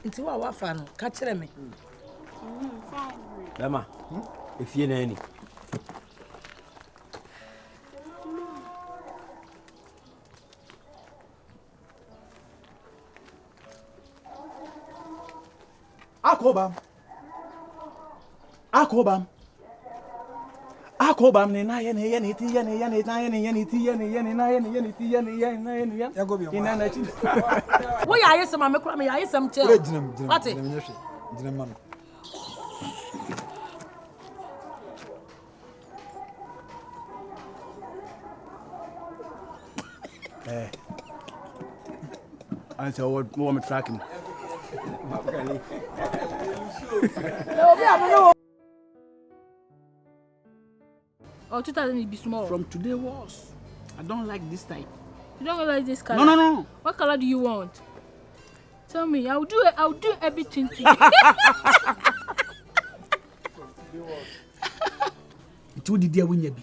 Into our fan, catch me. Emma, if you know any. Akobam ne na ye ne ti ye ne ina na chi. Wo ya yesem me kura me ya yesem che. What? Man. I said what me tracking. Oh, 2000 be small. From today was. I don't like this type. You don't like this color? No. What color do you want? Tell me. I'll do everything to you. Itu di dia wonya bi.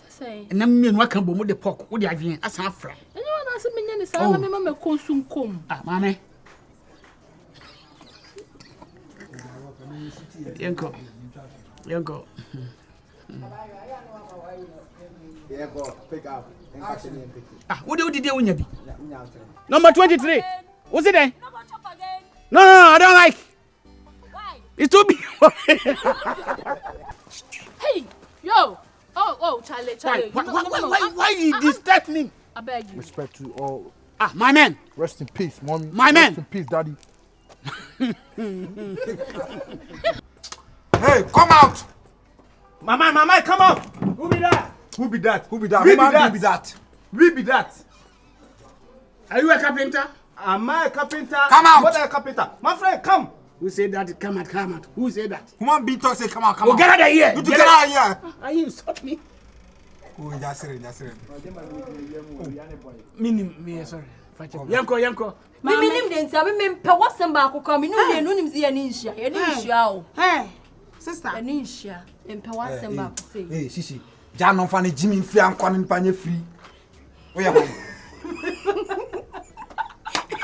Say. Na me no aka bomu de pork, wo de adwen asa afra. Anyone else me nya ni sa na me ma consume kom. Ah, mame. Yanko. Pick up. What do you do? Number 23. What's it then? No, I don't like. Why? It's too big. Hey, yo. Oh, Charlie. Why you disturb me? I beg you. Respect to all. Ah, my man. Rest in peace, mommy. My man. Rest in peace, daddy. Hey, come out! Mama, come out. Who be that? Who be that? We be that. Are you a carpenter? Am I a carpenter? Come out! What a carpenter? My friend, come. Who said that? Come out. Who said that? Human being talk say come out, Oh, get out of here. You get out of here. Are you insult me? Oh, that's it. Me, sorry. Yanko. Me nim de ntia me pe wasem ba akokọ me no nim zi ya ni nhia o. Hey, sister. Ni nhia. Empe wasem ba ko sei. Hey, Sisi. Ja no fa ne Jimmy free anko ne mpa nya free. Oya ho.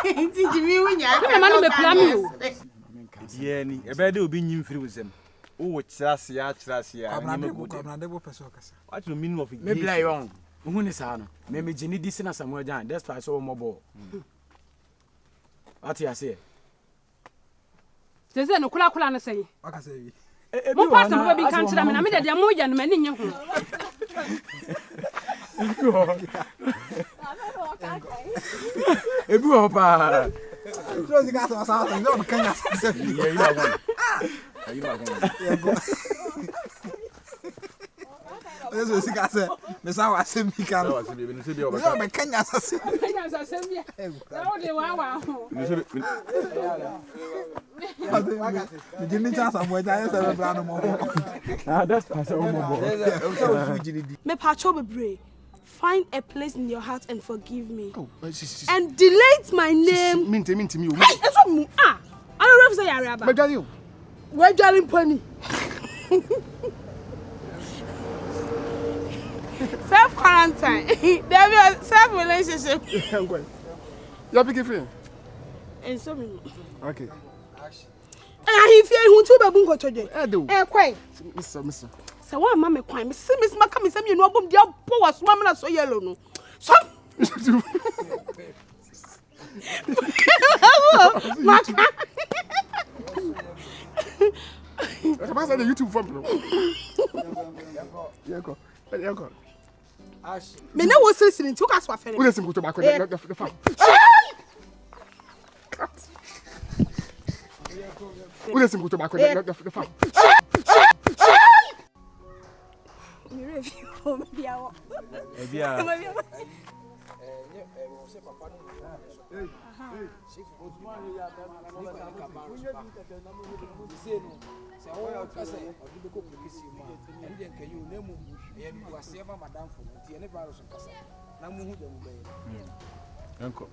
Ti Jimmy wunya. Come on, me plan you. Yeah, ni. Ebe de obi nyim free wusem. Wo kyerase ya. Kwabna debo peso kasa. What the meaning of it? Me play on. Who ni sa no? Me jini di sina Samuel Jan. That's why so mo ball. What you say? Say no kula na say. Aka say. Mo pass mo be kan tira me na me de mo ya no me ni nye ho. Ebi o pa. Close the gas or something. No can ya say. Yeah, you are one. You are one. This is gas. Me sa wa say mi kan. No, be no say be o ba. No me kan ya say. Kanya sa say bia. Na o de wa ho. No say Me jini chance am ja ya say bra no mo. Ah, that's pass o mo ball. Me pacho bebre. Find a place in your heart and forgive me. Oh, and delete my name. Minti me. Hey, eso mu. I don't know if say Araba. Medallion. We're darling pony. Self quarantine. There be self relationship. You're picking free. And so me. Okay. He fear hu to be bunko toje. Kwai. Mister. So one mama kwai. Me see Miss Maka me say me no bom dia po was mama na so yellow no. So Maka. I pass the YouTube from. Yanko. Me na wo listening to us wa fere. Who listen go to back the farm. Who listen go to back the farm. Me review home bia wo. Uncle.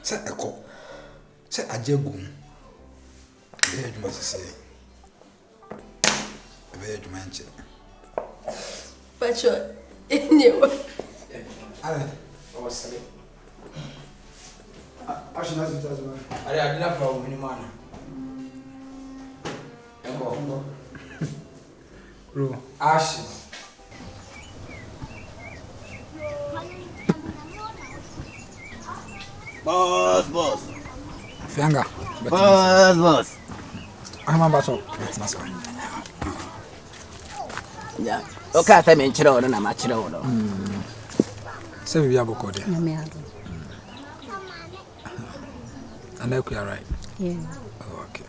Say eko. Say ajegum. Be duma say. Be duma nche. Pacho. Enyewa. Ale. O sele. Acho nós então. Ale adina fa o minimana. Ego. Bro, acho. Boss. Fianga. Boss. I'm about to. That's fine. Yeah. Okay, I mean, chiro na ma chiro no. Say we have a code. Na me ado. And you are right. Yeah. Oh, okay.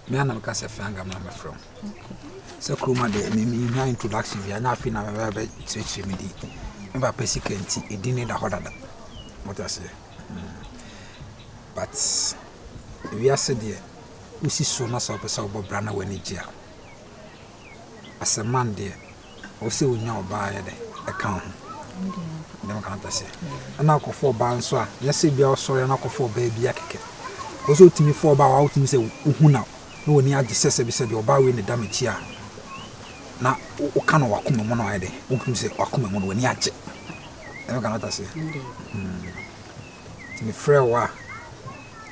Me and I'm cast a fianga man from. So Kruma de me introduction we are now feel na be teach me di. Remember pesicenti e di need a hoda. What I say. But we are said there. We see so na so person obo brana wani gia. As a man there, we say we nya oba ya de e kan ho. Dem kan ta say. Na akofo ba nso a, ya say bia osori na akofo ba bia keke. Oso timi fo ba wa utimi say uhu na woni age sese bi say oba we ne damage a. Na o kan wakoma mo na ya de. Utimi say wakoma mo woni age. Dem kan ta say. Timi frɛ wa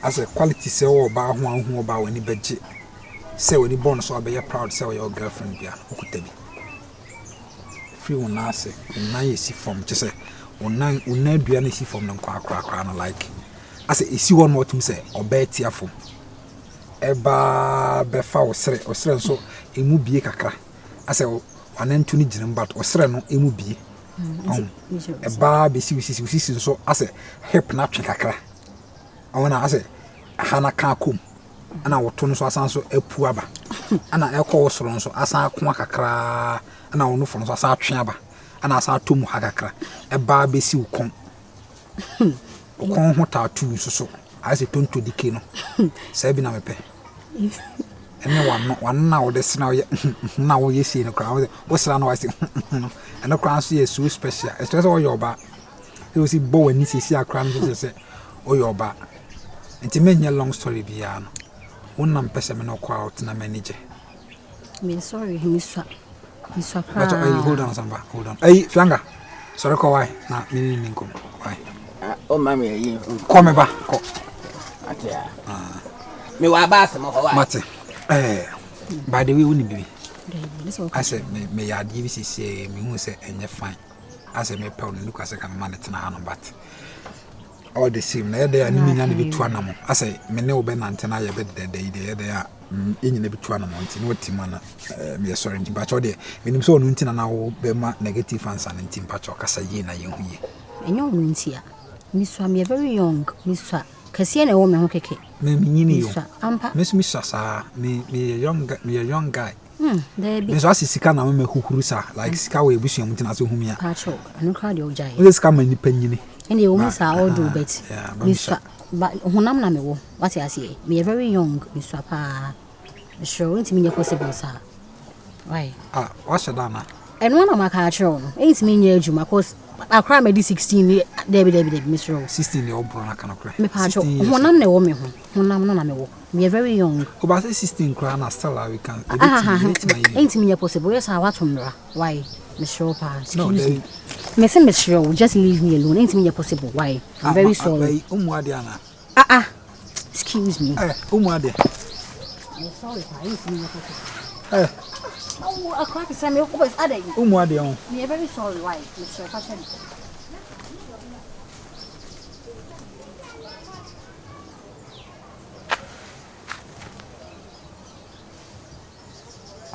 as a quality say oba ho oba wani beje. Say when you born so be proud say your girlfriend bia okutabi. Free one ase, una yesi form just say una dua na si form na kwa na like. As esi one more to say oba tia form. Eba be fa osre nso emu bie kakra. As wanantu ni ginim but osre no emu bie. Eba be si nso as hip na twe kakra. Awona as hana ka kom. Ana woto no so asan so apu aba ana ekọ wosoro no so asan akwa kakra ana wono fo no so asan atwe aba ana asan tomu ha kakra eba besi ukon ukon ho tattoo so ase tonto dike no sai bi na mepe ene wan na wo de sna na wo yesi no kra wo sra no wase ene kra so yes so special especially wo yoba e wo si bo wani sisi akra no se o yoba enti menye long story bia no wonam pese me no kwa out na manager. Me sorry, Miss But hold on samba, hold on. Hey, Fianga. Sorry ko why? Na me ninkum. Why? Oh mama yi. Come ba, ko. Atia. Me wa ba se mo ho wa. Mate. By the way, woni bibi. I said me ya di say me hu say enye fine. I said me pound look as can man it na hanom but all the same na there ani nya na betu anam I say me ne obe na ntena ye be there enyi na betu anam nti no tim na me sorry nti bacho de menim so onu ntina na wo be ma negative answer na nti bacho kasa yi na ye hu ye enyo onu nti a miswa me very young miswa kase na wo me ho keke me nyini yo ampa miswa sa me young guy there be me so asisika na me hukuru sa like sika we ebusu am ntina so hu me a pacho anu ka de ojai we sika ma nipa nyini and you miss all do bet miswa but honam na me wo what you say me very young miswa pa sure ntimi nya possible sa why what should I na and one of my culture no ntimi nya adwuma cause akra me di 16 there be misro 16 year old brother kana kra me pacho honam na wo me ho honam no na me wo me very young about 16 kra na still we can ntimi nya possible yes I want to why Mr. Pa, excuse me. Mr. Just leave me alone. Ain't me possible. Why? I'm very sorry. Umuadiana. Excuse me. Umuadi. I'm sorry, Pa. Ain't me possible. Oh, I can't say me. What is other? Umuadi. Me very sorry. Why, Mr. Pa?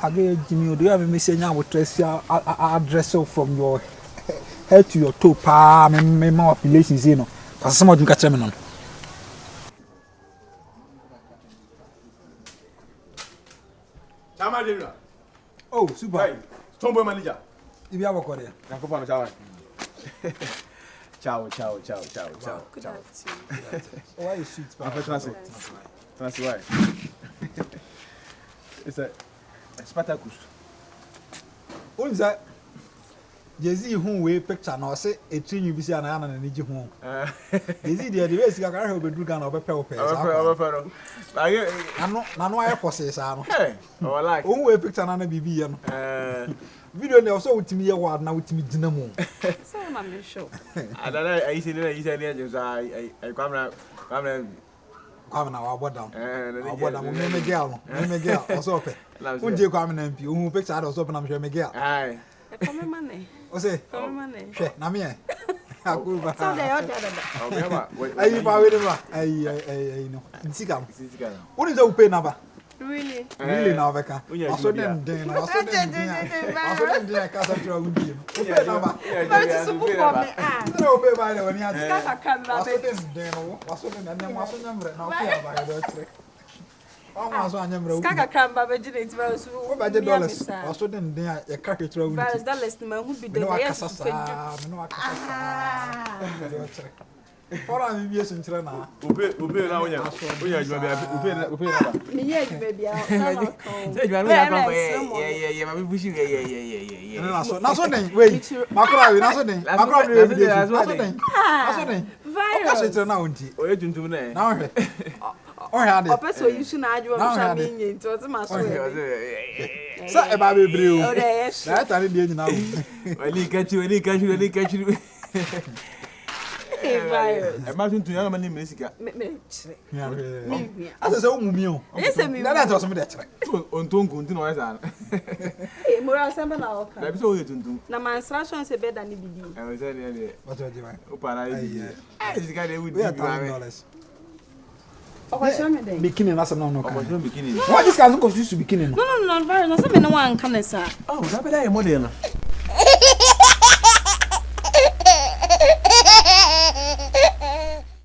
Again, Jimmy, do you have a message now with address from your head to your toe? Pa, me more relations, you know. Because some of them catch me on. Oh, super. Hey, Tomboy manager. If you have a call there. Ciao. Good afternoon. Why is sweet? Why? It's a Spartacus. What is that? Jezi hu we picture na say etrinyu bi si ana na ni ji hu. Jezi dia de we sika ka ha obedu ga na obepe ope. Obepe. Aye nano aye pose sa no. Hey, oh like. Hu we picture na bibi ye no. Video ne so wutimi ye wad na wutimi gina mu. So na me show. Adana ayi se ne je I camera Kwame na wa boda. Wa boda mo me girl no. Me girl also ope. Unje Kwame na mpi. Hu picture ada also ope na me me girl. Aye. E come money. O say. Come money. Hwe na me e. Akuba. So they order. Oh me ba. Ayi ba we ba. Ayi no. Ntika no. Woni za upe na ba. Really? Really na obeka. Aso den na aso den ka sa tra wudi. Upe na ba. But so book for me ah. No upe ba na woni ati. Kaka camera Aso den no. Aso den na mo aso nyamre na upe ba ya do tre. Aso anyamre. Kaka camera be jine ti ba so. Wo ba je dollars. Aso den ya ka tra wudi. But dollars ma hu bi de No yes. akasa. Ora mi bi so nchira na. Upe na wonya. Wonya juma bia upe na ba. Me ye juma bia. Say juma na ba ye ma bi bushi ye. Na so den we. Makura we na so den. Makura we bi. Na so den. Na so den. Virus. So nchira na wonti. Oye tuntum na. Na o hwe. O hwe ade. Opeso you should na adwo am sha me nyi nti o ti ma so. Sa e ba bebre o. O de yes. Na ta ni de nyina o. Wali kachi. Virus. E ma tuntum ya ma ni mesika. Me chire. Asa se o mumi o. Ese mi. Na ta so me de chire. Ontonku nti na o za. Eh moral samba na oka. Na bi so oye tuntum. Na my instruction say better ni bibi. E o se ne. What do you want? O para yi. Eh sika de wudi We are bi wa. $1,000. Okwa me den. Bikini na some no O kan. mo bikini. Why this can go to bikini no? No, virus. No say me no wan kan sa. Oh, that be that model na.